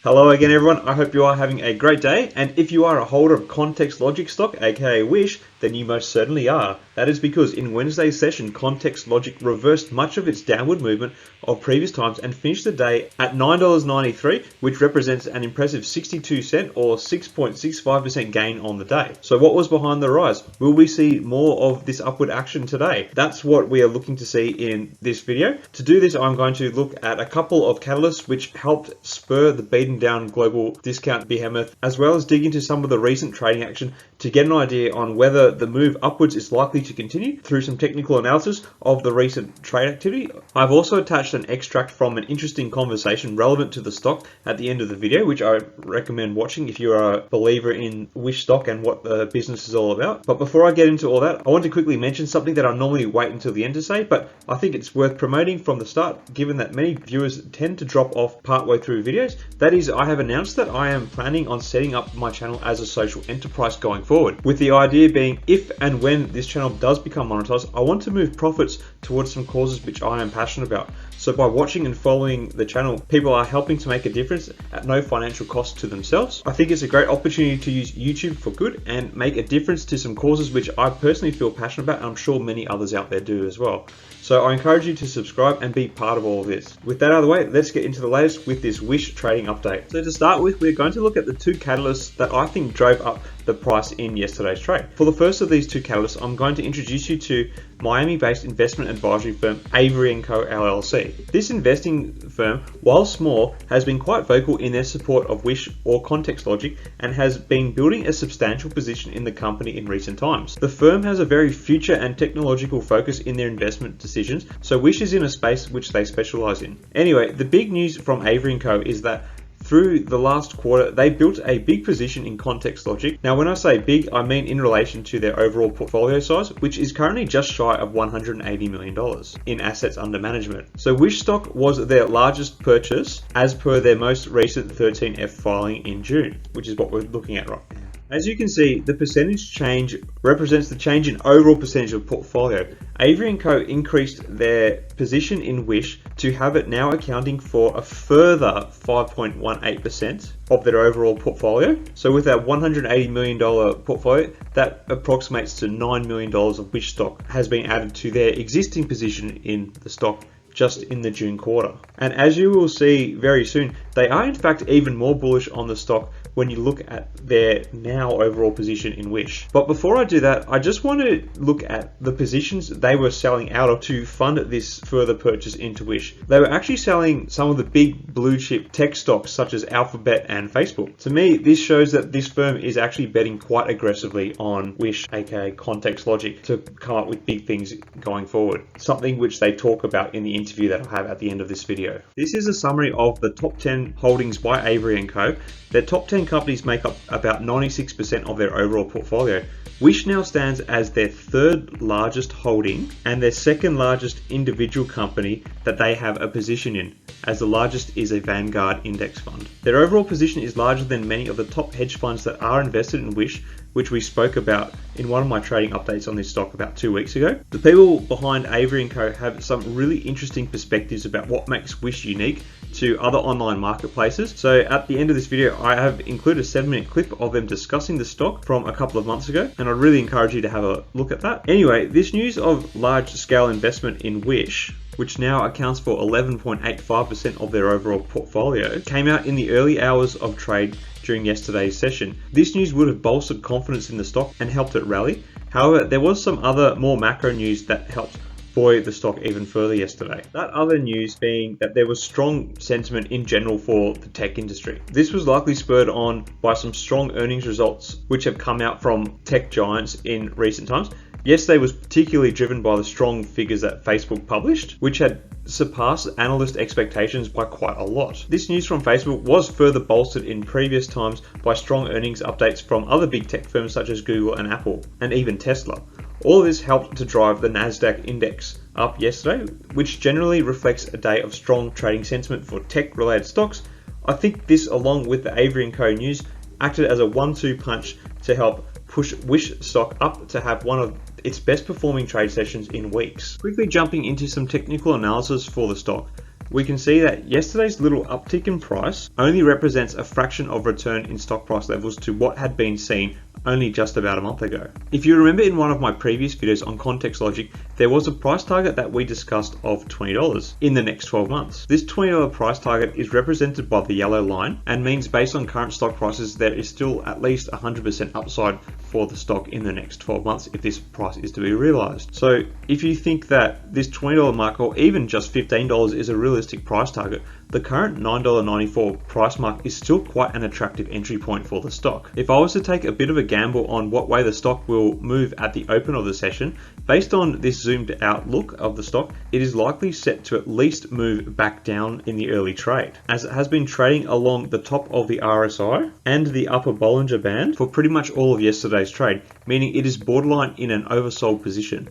Hello again everyone, I hope you are having a great day, and if you are a holder of ContextLogic stock, aka Wish, then you most certainly are. That is because in Wednesday's session, ContextLogic reversed much of its downward movement of previous times and finished the day at $9.93, which represents an impressive 62-cent or 6.65% gain on the day. So what was behind the rise? Will we see more of this upward action today? That's what we are looking to see in this video. To do this, I'm going to look at a couple of catalysts which helped spur the beaten down global discount behemoth, as well as dig into some of the recent trading action to get an idea on whether the move upwards is likely to continue through some technical analysis of the recent trade activity. I've also attached an extract from an interesting conversation relevant to the stock at the end of the video, which I recommend watching if you're a believer in Wish stock and what the business is all about. But before I get into all that, I want to quickly mention something that I normally wait until the end to say, but I think it's worth promoting from the start, given that many viewers tend to drop off partway through videos. That is, I have announced that I am planning on setting up my channel as a social enterprise going forward, with the idea being if and when this channel does become monetized, I want to move profits towards some causes which I am passionate about. So by watching and following the channel, people are helping to make a difference at no financial cost to themselves. I think it's a great opportunity to use YouTube for good and make a difference to some causes which I personally feel passionate about, and I'm sure many others out there do as well. So I encourage you to subscribe and be part of all of this. With that out of the way, let's get into the latest with this Wish trading update. So to start with, we're going to look at the two catalysts that I think drove up the price in yesterday's trade. For the first of these two catalysts, I'm going to introduce you to Miami-based investment advisory firm Avory and Co LLC. This investing firm, while small, has been quite vocal in their support of Wish or ContextLogic and has been building a substantial position in the company in recent times. The firm has a very future and technological focus in their investment decisions, so Wish is in a space which they specialize in. Anyway, the big news from Avory and Co is that through the last quarter, they built a big position in ContextLogic. Now, when I say big, I mean in relation to their overall portfolio size, which is currently just shy of $180 million in assets under management. So Wish stock was their largest purchase as per their most recent 13F filing in June, which is what we're looking at right now. As you can see, the percentage change represents the change in overall percentage of portfolio. Avory and Co increased their position in Wish to have it now accounting for a further 5.18% of their overall portfolio. So with that $180 million portfolio, that approximates to $9 million of Wish stock has been added to their existing position in the stock just in the June quarter. And as you will see very soon, they are in fact even more bullish on the stock when you look at their now overall position in Wish. But before I do that, I just want to look at the positions they were selling out of to fund this further purchase into Wish. They were actually selling some of the big blue chip tech stocks such as Alphabet and Facebook. To me, this shows that this firm is actually betting quite aggressively on Wish, aka ContextLogic, to come up with big things going forward. Something which they talk about in the interview that I have at the end of this video. This is a summary of the top 10 holdings by Avory and Co. Their top 10 companies make up about 96% of their overall portfolio. Wish now stands as their third largest holding and their second largest individual company that they have a position in, as the largest is a Vanguard index fund. Their overall position is larger than many of the top hedge funds that are invested in Wish, which we spoke about in one of my trading updates on this stock about 2 weeks ago. The people behind Avory and Co have some really interesting perspectives about what makes Wish unique to other online marketplaces. So at the end of this video, I have included a 7-minute clip of them discussing the stock from a couple of months ago, and I really encourage you to have a look at that. Anyway, this news of large scale investment in Wish, which now accounts for 11.85% of their overall portfolio, came out in the early hours of trade during yesterday's session. This news would have bolstered confidence in the stock and helped it rally. However, there was some other more macro news that helped buoy the stock even further yesterday. That other news being that there was strong sentiment in general for the tech industry. This was likely spurred on by some strong earnings results which have come out from tech giants in recent times. Yesterday was particularly driven by the strong figures that Facebook published, which had surpassed analyst expectations by quite a lot. This news from Facebook was further bolstered in previous times by strong earnings updates from other big tech firms such as Google and Apple, and even Tesla. All of this helped to drive the Nasdaq index up yesterday, which generally reflects a day of strong trading sentiment for tech-related stocks. I think this, along with the Avory and Co news, acted as a 1-2 punch to help push Wish stock up to have one of its best performing trade sessions in weeks. Quickly jumping into some technical analysis for the stock. we can see that yesterday's little uptick in price only represents a fraction of return in stock price levels to what had been seen only just about a month ago. If you remember in one of my previous videos on ContextLogic, there was a price target that we discussed of $20 in the next 12 months. This $20 price target is represented by the yellow line and means based on current stock prices, there is still at least 100% upside for the stock in the next 12 months if this price is to be realized. So if you think that this $20 mark or even just $15 is a realistic price target, the current $9.94 price mark is still quite an attractive entry point for the stock. If I was to take a bit of a gamble on what way the stock will move at the open of the session, based on this zoomed out look of the stock, it is likely set to at least move back down in the early trade, as it has been trading along the top of the RSI and the upper Bollinger Band for pretty much all of yesterday's trade, meaning it is borderline in an oversold position.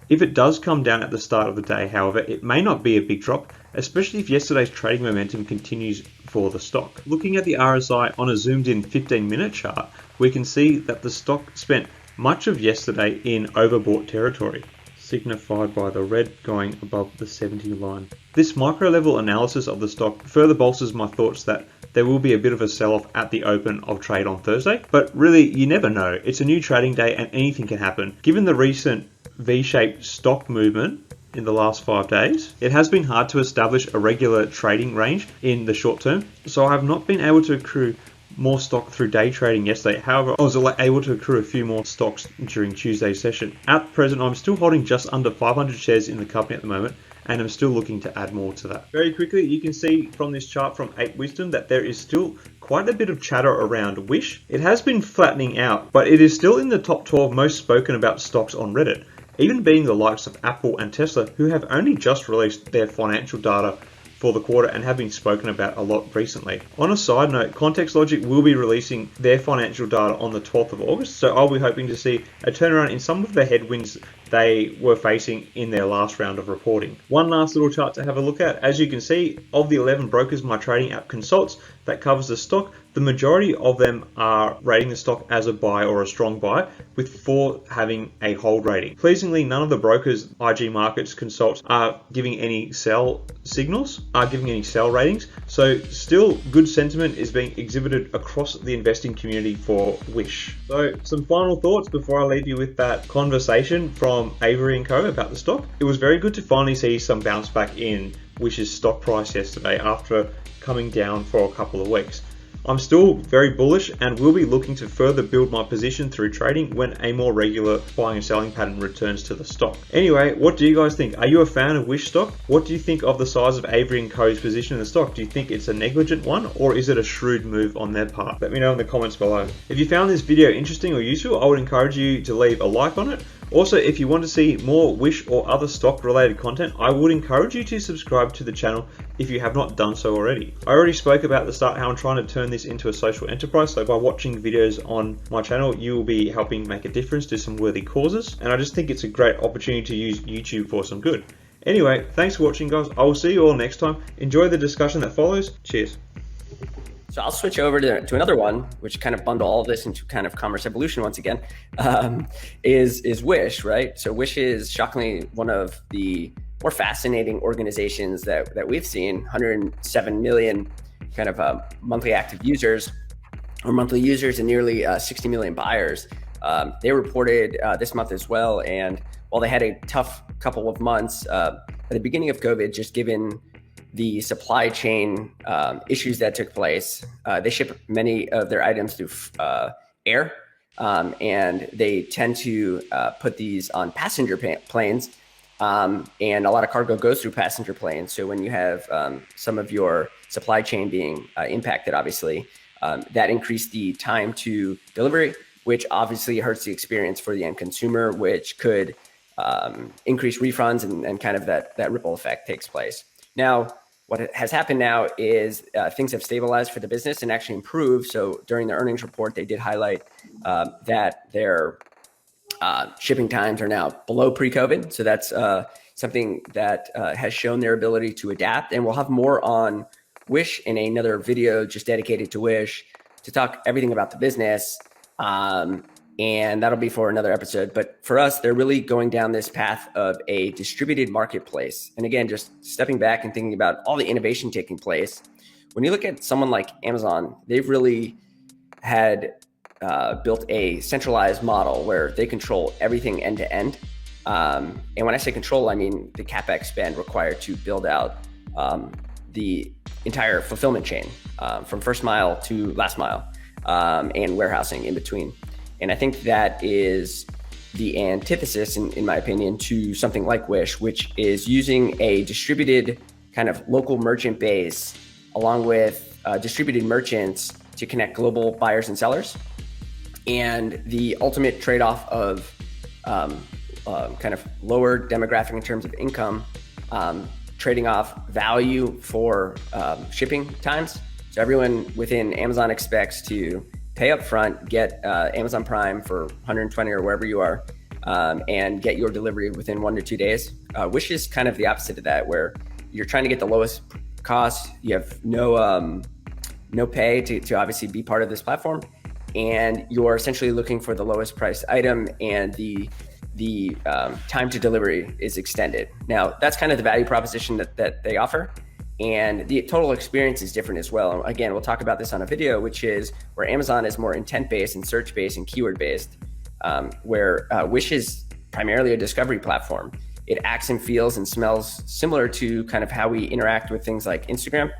If it does come down at the start of the day, however, it may not be a big drop, especially if yesterday's trading momentum continues for the stock. Looking at the RSI on a zoomed in 15-minute chart, we can see that the stock spent much of yesterday in overbought territory, signified by the red going above the 70 line. This micro level analysis of the stock further bolsters my thoughts that there will be a bit of a sell-off at the open of trade on Thursday, but really you never know. It's a new trading day and anything can happen. Given the recent V-shaped stock movement in the last 5 days, it has been hard to establish a regular trading range in the short term, so I have not been able to accrue more stock through day trading yesterday. However, I was able to accrue a few more stocks during Tuesday's session. At present, I'm still holding just under 500 shares in the company at the moment, and I'm still looking to add more to that. Very quickly, you can see from this chart from 8 Wisdom that there is still quite a bit of chatter around Wish. It has been flattening out, but it is still in the top 12 most spoken about stocks on Reddit, even beating the likes of Apple and Tesla, who have only just released their financial data for the quarter and have been spoken about a lot recently. On a side note, ContextLogic will be releasing their financial data on the 12th of August, so I'll be hoping to see a turnaround in some of the headwinds they were facing in their last round of reporting. One last little chart to have a look at. As you can see, of the 11 brokers my trading app consults that covers the stock, the majority of them are rating the stock as a buy or a strong buy, with 4 having a hold rating. Pleasingly, none of the brokers IG Markets consults are giving any sell signals, are giving any sell ratings, so still good sentiment is being exhibited across the investing community for Wish. So some final thoughts before I leave you with that conversation from Avory and Co about the stock. It was very good to finally see some bounce back in Wish's stock price yesterday after coming down for a couple of weeks. I'm still very bullish and will be looking to further build my position through trading when a more regular buying and selling pattern returns to the stock. Anyway, what do you guys think? Are you a fan of Wish stock? What do you think of the size of Avory and Co.'s position in the stock? Do you think it's a negligent one, or is it a shrewd move on their part? Let me know in the comments below. If you found this video interesting or useful, I would encourage you to leave a like on it. Also, if you want to see more Wish or other stock related content, I would encourage you to subscribe to the channel if you have not done so already. I already spoke about at the start how I'm trying to turn this into a social enterprise, so by watching videos on my channel, you will be helping make a difference to some worthy causes, and I just think it's a great opportunity to use YouTube for some good. Anyway, thanks for watching, guys. I will see you all next time. Enjoy the discussion that follows. Cheers. So I'll switch over to another one, which kind of bundle all of this into kind of commerce evolution once again, is Wish, right? So Wish is shockingly one of the more fascinating organizations that we've seen. 107 million kind of monthly active users or monthly users and nearly 60 million buyers. They reported this month as well. And while they had a tough couple of months at the beginning of COVID, just given the supply chain issues that took place, they ship many of their items through air, and they tend to put these on passenger planes, and a lot of cargo goes through passenger planes. So when you have some of your supply chain being impacted, obviously, that increased the time to delivery, which obviously hurts the experience for the end consumer, which could increase refunds and kind of that ripple effect takes place. Now, what has happened now is things have stabilized for the business and actually improved. So during the earnings report, they did highlight that their shipping times are now below pre-COVID. So that's something that has shown their ability to adapt. And we'll have more on Wish in another video just dedicated to Wish to talk everything about the business. and that'll be for another episode. But for us, they're really going down this path of a distributed marketplace. And again, just stepping back and thinking about all the innovation taking place. When you look at someone like Amazon, they've really had built a centralized model where they control everything end to end. And when I say control, I mean the CapEx spend required to build out the entire fulfillment chain from first mile to last mile and warehousing in between. And I think that is the antithesis, in my opinion, to something like Wish, which is using a distributed kind of local merchant base along with distributed merchants to connect global buyers and sellers. And the ultimate trade-off of kind of lower demographic in terms of income, trading off value for shipping times. So everyone within Amazon expects to pay up front, get Amazon Prime for 120 or wherever you are, and get your delivery within 1 to 2 days. Wish is kind of the opposite of that, where you're trying to get the lowest cost. You have no pay to obviously be part of this platform, and you're essentially looking for the lowest priced item, and the time to delivery is extended. Now, that's kind of the value proposition that they offer. And the total experience is different as well. Again, we'll talk about this on a video, which is where Amazon is more intent-based and search-based and keyword-based, where Wish is primarily a discovery platform. It acts and feels and smells similar to kind of how we interact with things like Instagram,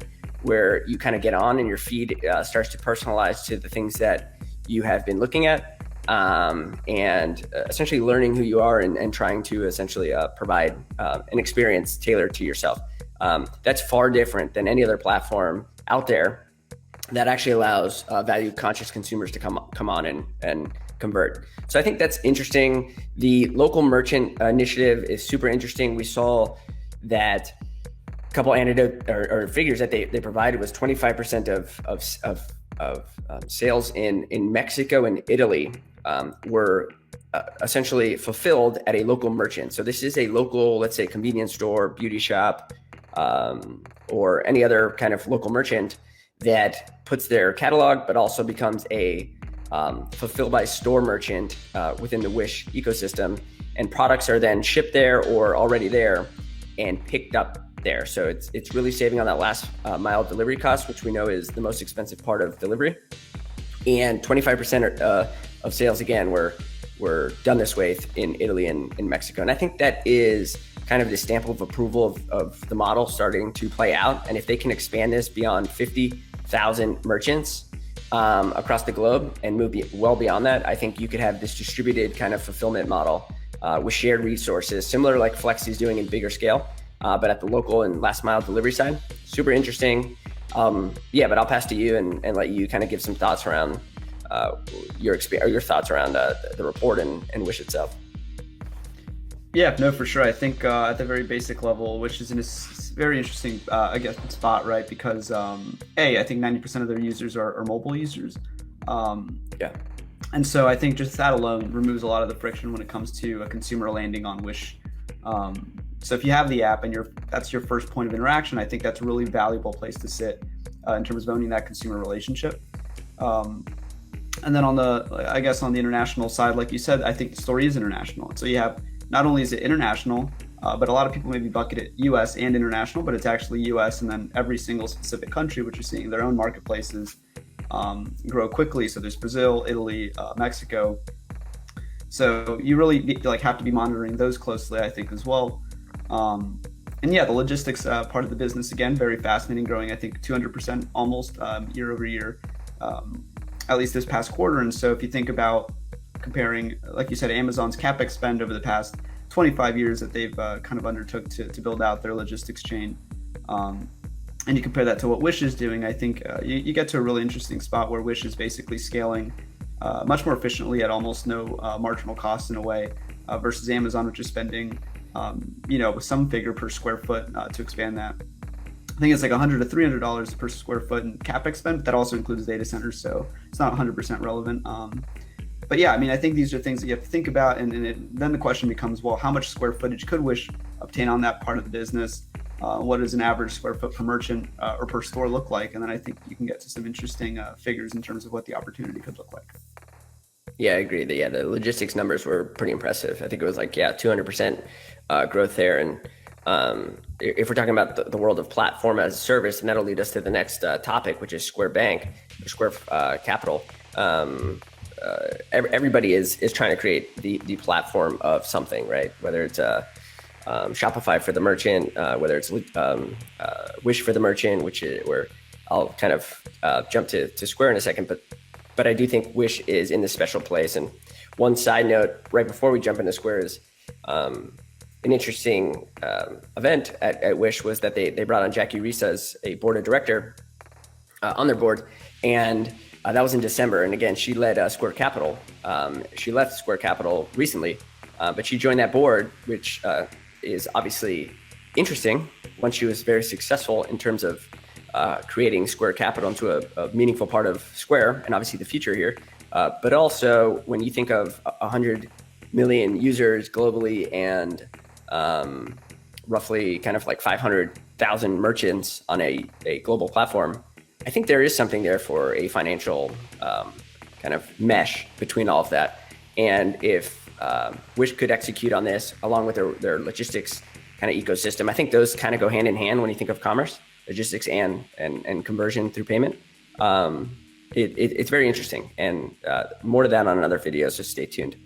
where you kind of get on and your feed starts to personalize to the things that you have been looking at, and essentially learning who you are and trying to essentially provide an experience tailored to yourself. That's far different than any other platform out there that actually allows value-conscious consumers to come on and convert. So I think that's interesting. The local merchant initiative is super interesting. We saw that a couple anecdote or figures that they provided was 25% of sales in Mexico and Italy were essentially fulfilled at a local merchant. So this is a local, let's say, convenience store, beauty shop, or any other kind of local merchant that puts their catalog, but also becomes a fulfilled by store merchant within the Wish ecosystem. And products are then shipped there or already there and picked up there. So it's really saving on that last mile delivery cost, which we know is the most expensive part of delivery. And 25% of sales, again, were done this way in Italy and in Mexico. And I think that is kind of the stamp of approval of the model starting to play out. And if they can expand this beyond 50,000 merchants across the globe and move well beyond that, I think you could have this distributed kind of fulfillment model with shared resources, similar like Flex is doing in bigger scale, but at the local and last mile delivery side. Super interesting. But I'll pass to you and let you kind of give some thoughts around your thoughts around the report and Wish itself. Yeah, no, for sure. I think at the very basic level, Wish is in a very interesting, spot, right? Because I think 90% of their users are mobile users. And so I think just that alone removes a lot of the friction when it comes to a consumer landing on Wish. So if you have the app and that's your first point of interaction, I think that's a really valuable place to sit in terms of owning that consumer relationship. And then on the international side, like you said, I think the story is international. So you have, not only is it international, but a lot of people maybe bucket it US and international, but it's actually US and then every single specific country, which you're seeing their own marketplaces grow quickly. So there's Brazil, Italy, Mexico. So you really have to be monitoring those closely, I think, as well. The logistics part of the business, again, very fascinating, growing, I think 200% almost year over year, at least this past quarter. And so if you think about comparing, like you said, Amazon's CapEx spend over the past 25 years that they've kind of undertook to build out their logistics chain, and you compare that to what Wish is doing, I think you get to a really interesting spot where Wish is basically scaling much more efficiently at almost no marginal cost in a way, versus Amazon, which is spending some figure per square foot to expand that. I think it's like $100 to $300 per square foot in CapEx spend, but that also includes data centers, so it's not 100% relevant. But yeah, I mean, I think these are things that you have to think about, and then the question becomes, well, how much square footage could Wish obtain on that part of the business? What does an average square foot per merchant or per store look like? And then I think you can get to some interesting figures in terms of what the opportunity could look like. Yeah, I agree. The logistics numbers were pretty impressive. I think it was like 200% growth there. And if we're talking about the world of platform as a service, and that'll lead us to the next topic, which is Square Bank, or Square Capital. Everybody is trying to create the platform of something, right? Whether it's Shopify for the merchant, whether it's Wish for the merchant, which is where I'll kind of jump to Square in a second, but I do think Wish is in this special place. And one side note, right before we jump into Square, is an interesting event at Wish was that they brought on Jackie Reese as a board of director on their board, and that was in December. And again, she led Square Capital. She left Square Capital recently, but she joined that board, which is obviously interesting once she was very successful in terms of creating Square Capital into a meaningful part of Square and obviously the future here. But also when you think of 100 million users globally and roughly kind of like 500,000 merchants on a global platform, I think there is something there for a financial kind of mesh between all of that. And if Wish could execute on this along with their logistics kind of ecosystem, I think those kind of go hand in hand when you think of commerce, logistics and conversion through payment. It's very interesting, and more to that on another video, so stay tuned.